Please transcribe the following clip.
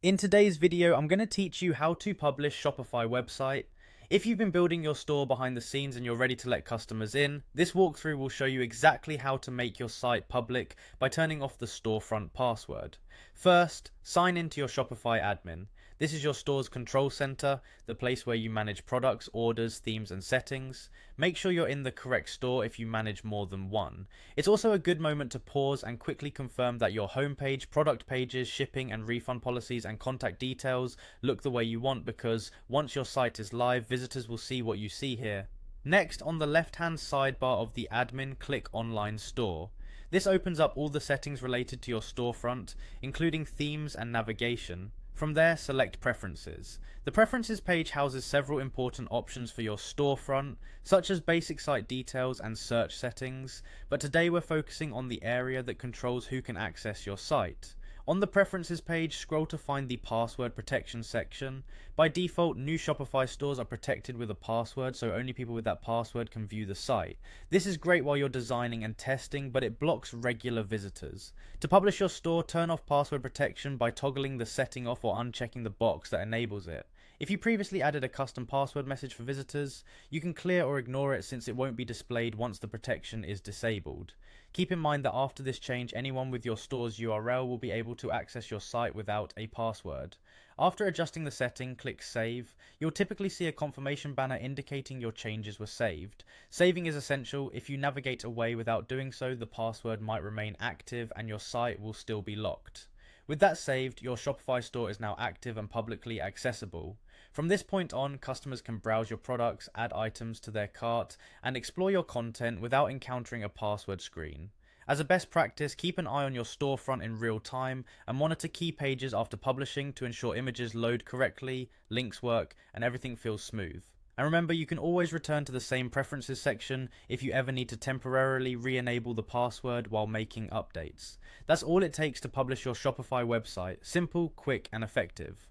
In today's video, I'm going to teach you how to publish Shopify website. If you've been building your store behind the scenes and you're ready to let customers in, this walkthrough will show you exactly how to make your site public by turning off the storefront password. First, sign into your Shopify admin. This is your store's control center, the place where you manage products, orders, themes, and settings. Make sure you're in the correct store if you manage more than one. It's also a good moment to pause and quickly confirm that your homepage, product pages, shipping and refund policies, and contact details look the way you want, because once your site is live, visitors will see what you see here. Next, on the left-hand sidebar of the admin, click Online Store. This opens up all the settings related to your storefront, including themes and navigation. From there, select Preferences. The Preferences page houses several important options for your storefront, such as basic site details and search settings, but today we're focusing on the area that controls who can access your site. On the Preferences page, scroll to find the Password Protection section. By default, new Shopify stores are protected with a password, so only people with that password can view the site. This is great while you're designing and testing, but it blocks regular visitors. To publish your store, turn off password protection by toggling the setting off or unchecking the box that enables it. If you previously added a custom password message for visitors, you can clear or ignore it since it won't be displayed once the protection is disabled. Keep in mind that after this change, anyone with your store's URL will be able to access your site without a password. After adjusting the setting, click Save. You'll typically see a confirmation banner indicating your changes were saved. Saving is essential. If you navigate away without doing so, the password might remain active and your site will still be locked. With that saved, your Shopify store is now active and publicly accessible. From this point on, customers can browse your products, add items to their cart, and explore your content without encountering a password screen. As a best practice, keep an eye on your storefront in real time and monitor key pages after publishing to ensure images load correctly, links work, and everything feels smooth. And remember, you can always return to the same preferences section if you ever need to temporarily re-enable the password while making updates. That's all it takes to publish your Shopify website. Simple, quick, and effective.